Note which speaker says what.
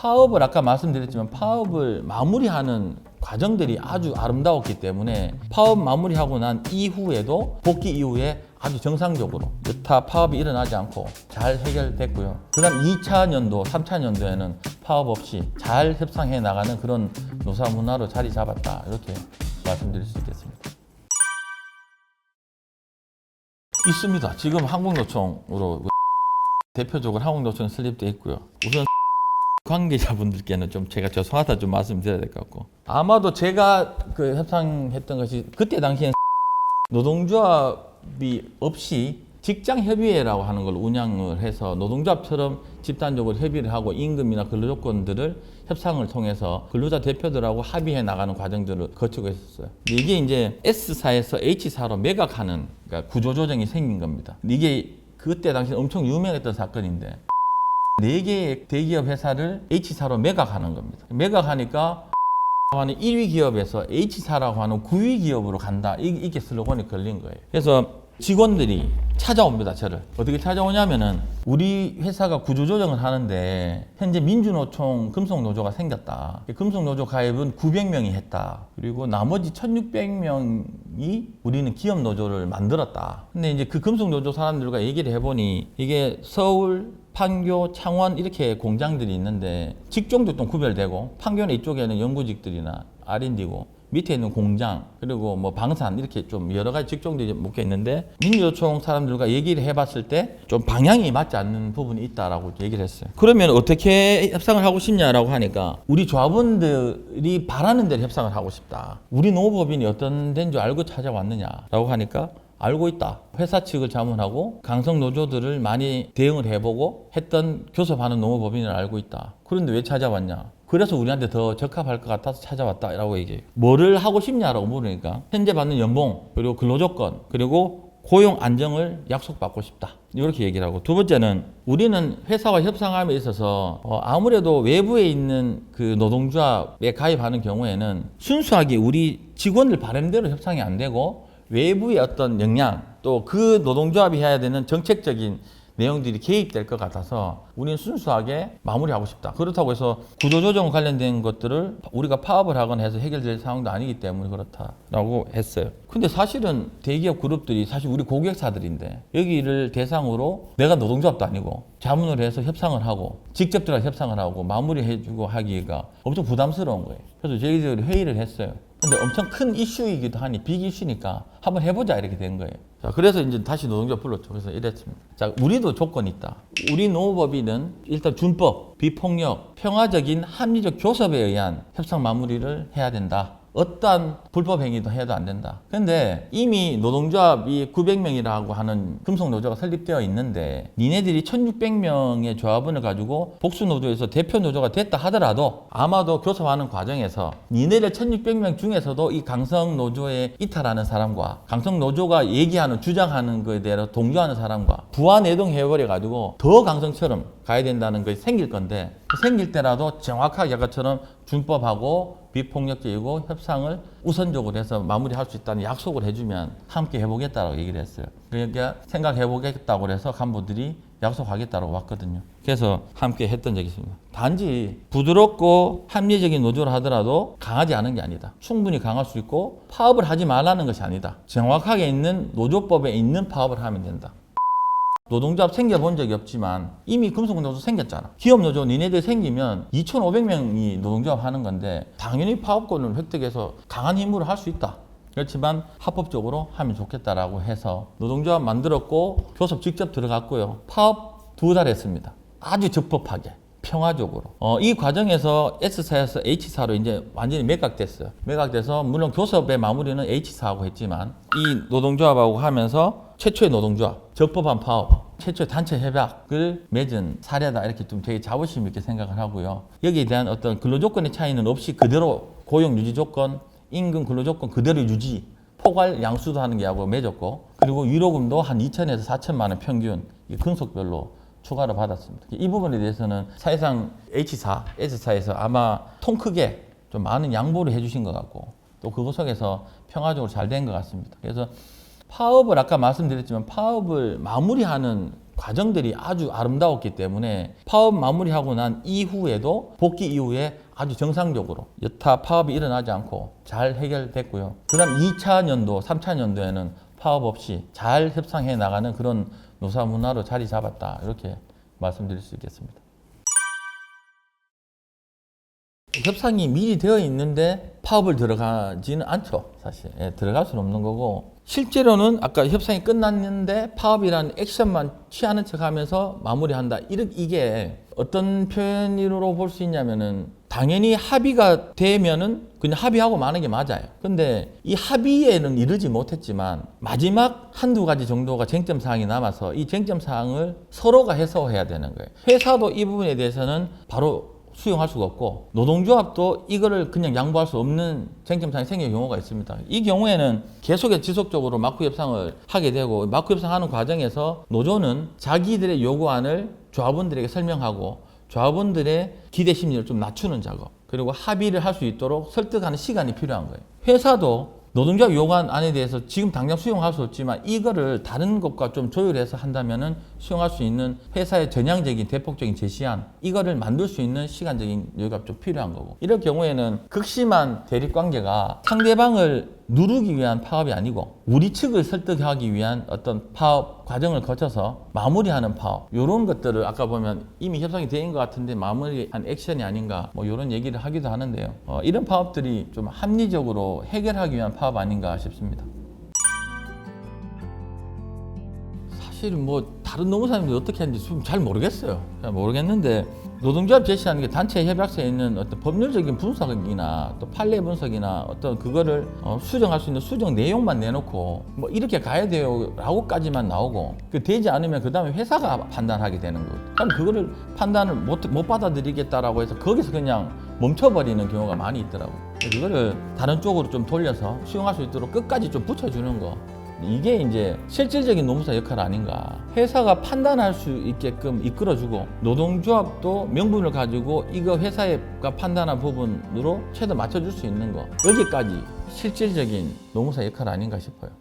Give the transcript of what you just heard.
Speaker 1: 파업을 아까 말씀드렸지만 파업을 마무리하는 과정들이 아주 아름다웠기 때문에 파업 마무리하고 난 이후에도 복귀 이후에 아주 정상적으로 여타 파업이 일어나지 않고 잘 해결됐고요. 그 다음 2차 년도, 3차 년도에는 파업 없이 잘 협상해 나가는 그런 노사 문화로 자리 잡았다. 이렇게 말씀드릴 수 있겠습니다. 있습니다. 지금 한국노총으로 대표적으로 한국노총이 설립되어 있고요. 우선 관계자분들께는 좀 제가 죄송하다 좀 말씀드려야 될 것 같고, 아마도 제가 그 협상했던 것이 그때 당시엔 노동조합이 없이 직장협의회라고 하는 걸 운영을 해서 노동조합처럼 집단적으로 협의를 하고 임금이나 근로조건들을 협상을 통해서 근로자 대표들하고 합의해 나가는 과정들을 거치고 있었어요. 근데 이게 이제 S사에서 H사로 매각하는, 그러니까 구조조정이 생긴 겁니다. 이게 그때 당시 엄청 유명했던 사건인데 4개의 대기업 회사를 H사로 매각하는 겁니다. 매각하니까 하는 1위 기업에서 H사라고 하는 9위 기업으로 간다. 이게 슬로건이 걸린 거예요. 그래서 직원들이 찾아옵니다. 저를. 어떻게 찾아오냐면은 우리 회사가 구조조정을 하는데 현재 민주노총 금속노조가 생겼다. 금속노조 가입은 900명이 했다. 그리고 나머지 1600명이 우리는 기업노조를 만들었다. 근데 이제 그 금속노조 사람들과 얘기를 해보니 이게 서울, 판교, 창원 이렇게 공장들이 있는데 직종도 또 구별되고, 판교는 이쪽에는 연구직들이나 R&D고 밑에 있는 공장, 그리고 뭐 방산 이렇게 좀 여러 가지 직종들이 묶여 있는데 민주노총 사람들과 얘기를 해봤을 때 좀 방향이 맞지 않는 부분이 있다라고 얘기를 했어요. 그러면 어떻게 협상을 하고 싶냐라고 하니까 우리 조합원들이 바라는 대로 협상을 하고 싶다. 우리 노무법인이 어떤 데인 줄 알고 찾아왔느냐라고 하니까 알고 있다. 회사 측을 자문하고 강성 노조들을 많이 대응을 해보고 했던 교섭하는 노무법인을 알고 있다. 그런데 왜 찾아왔냐? 그래서 우리한테 더 적합할 것 같아서 찾아왔다라고 얘기해요. 뭐를 하고 싶냐라고 물으니까 현재 받는 연봉, 그리고 근로조건, 그리고 고용 안정을 약속받고 싶다. 이렇게 얘기를 하고, 두 번째는 우리는 회사와 협상함에 있어서 아무래도 외부에 있는 그 노동조합에 가입하는 경우에는 순수하게 우리 직원들 바람대로 협상이 안 되고 외부의 어떤 역량, 또 그 노동조합이 해야 되는 정책적인 내용들이 개입될 것 같아서 우리는 순수하게 마무리하고 싶다. 그렇다고 해서 구조조정 관련된 것들을 우리가 파업을 하거나 해서 해결될 상황도 아니기 때문에 그렇다라고 했어요. 근데 사실은 대기업 그룹들이 사실 우리 고객사들인데 여기를 대상으로 내가 노동조합도 아니고 자문을 해서 협상을 하고 직접 들어가 협상을 하고 마무리해주고 하기가 엄청 부담스러운 거예요. 그래서 저희들이 회의를 했어요. 근데 엄청 큰 이슈이기도 하니 빅 이슈니까 한번 해보자 이렇게 된 거예요. 자, 그래서 이제 다시 노동조합 불렀죠. 그래서 이랬습니다. 자, 우리도 조건이 있다. 우리 노무법인은 일단 준법, 비폭력, 평화적인 합리적 교섭에 의한 협상 마무리를 해야 된다. 어떠한 불법 행위도 해도 안 된다. 근데 이미 노동조합이 900명이라고 하는 금속노조가 설립되어 있는데 니네들이 1600명의 조합원을 가지고 복수노조에서 대표노조가 됐다 하더라도 아마도 교섭하는 과정에서 니네들 1600명 중에서도 이 강성노조에 이탈하는 사람과 강성노조가 얘기하는 주장하는 거에 대해서 동조하는 사람과 부하내동해버려 가지고 더 강성처럼 가야 된다는 것이 생길 건데, 생길 때라도 정확하게 아까처럼 준법하고 비폭력적이고 협상을 우선적으로 해서 마무리할 수 있다는 약속을 해주면 함께 해보겠다라고 얘기를 했어요. 그러니까 생각해보겠다고 해서 간부들이 약속하겠다고 왔거든요. 그래서 함께 했던 적이 있습니다. 단지 부드럽고 합리적인 노조를 하더라도 강하지 않은 게 아니다. 충분히 강할 수 있고 파업을 하지 말라는 것이 아니다. 정확하게 있는 노조법에 있는 파업을 하면 된다. 노동조합 생겨본 적이 없지만 이미 금속노조 생겼잖아. 기업노조 니네들 생기면 2,500명이 노동조합 하는 건데 당연히 파업권을 획득해서 강한 힘으로 할 수 있다. 그렇지만 합법적으로 하면 좋겠다라고 해서 노동조합 만들었고 교섭 직접 들어갔고요. 파업 2달 했습니다. 아주 적법하게. 평화적으로. 이 과정에서 S사에서 H사로 이제 완전히 매각됐어요. 매각돼서 물론 교섭의 마무리는 H사하고 했지만 이 노동조합하고 하면서 최초의 노동조합, 적법한 파업, 최초의 단체 협약을 맺은 사례다 이렇게 좀 되게 자부심 있게 생각을 하고요. 여기에 대한 어떤 근로조건의 차이는 없이 그대로 고용 유지 조건, 임금 근로조건 그대로 유지, 포괄 양수도 하는 게 하고 맺었고, 그리고 위로금도 한 2천에서 4천만 원 평균 근속별로 추가로 받았습니다. 이 부분에 대해서는 사실상 H사, S사에서 아마 통 크게 좀 많은 양보를 해주신 것 같고 또 그거 속에서 평화적으로 잘 된 것 같습니다. 그래서 파업을 아까 말씀드렸지만 파업을 마무리하는 과정들이 아주 아름다웠기 때문에 파업 마무리하고 난 이후에도 복귀 이후에 아주 정상적으로 여타 파업이 일어나지 않고 잘 해결됐고요. 그 다음 2차년도, 3차년도에는 파업 없이 잘 협상해 나가는 그런 노사 문화로 자리 잡았다. 이렇게 말씀드릴 수 있겠습니다. 협상이 미리 되어 있는데 파업을 들어가지는 않죠. 사실 들어갈 수는 없는 거고, 실제로는 아까 협상이 끝났는데 파업이라는 액션만 취하는 척하면서 마무리한다. 이게 어떤 표현으로 볼 수 있냐면은, 당연히 합의가 되면은 그냥 합의하고 마는 게 맞아요. 근데 이 합의에는 이르지 못했지만 마지막 한두 가지 정도가 쟁점 사항이 남아서 이 쟁점 사항을 서로가 해소해야 되는 거예요. 회사도 이 부분에 대해서는 바로 수용할 수가 없고, 노동조합도 이거를 그냥 양보할 수 없는 쟁점사항이 생길 경우가 있습니다. 이 경우에는 계속해서 지속적으로 마크 협상을 하게 되고, 마크 협상하는 과정에서 노조는 자기들의 요구안을 조합원들에게 설명하고 조합원들의 기대 심리를 좀 낮추는 작업, 그리고 합의를 할 수 있도록 설득하는 시간이 필요한 거예요. 회사도 노동조합 요구안에 대해서 지금 당장 수용할 수 없지만 이거를 다른 것과 좀 조율해서 한다면은 수용할 수 있는 회사의 전향적인 대폭적인 제시안, 이거를 만들 수 있는 시간적인 여유가 좀 필요한 거고, 이럴 경우에는 극심한 대립 관계가 상대방을 누르기 위한 파업이 아니고 우리 측을 설득하기 위한 어떤 파업 과정을 거쳐서 마무리하는 파업, 이런 것들을 아까 보면 이미 협상이 된 것 같은데 마무리한 액션이 아닌가, 뭐 이런 얘기를 하기도 하는데요. 이런 파업들이 좀 합리적으로 해결하기 위한 파업 아닌가 싶습니다. 사실 뭐 다른 노무사님들이 어떻게 하는지 좀 잘 모르겠어요. 잘 모르겠는데, 노동조합 제시하는 게 단체 협약서에 있는 어떤 법률적인 분석이나 또 판례 분석이나 어떤 그거를 수정할 수 있는 수정 내용만 내놓고 뭐 이렇게 가야 돼요 라고까지만 나오고, 그 되지 않으면 그 다음에 회사가 판단하게 되는 거예요. 그럼 그거를 판단을 못 받아들이겠다라고 해서 거기서 그냥 멈춰버리는 경우가 많이 있더라고요. 그거를 다른 쪽으로 좀 돌려서 수용할 수 있도록 끝까지 좀 붙여주는 거, 이게 이제 실질적인 노무사 역할 아닌가. 회사가 판단할 수 있게끔 이끌어주고, 노동조합도 명분을 가지고 이거 회사가 판단한 부분으로 최대 맞춰줄 수 있는 거, 여기까지 실질적인 노무사 역할 아닌가 싶어요.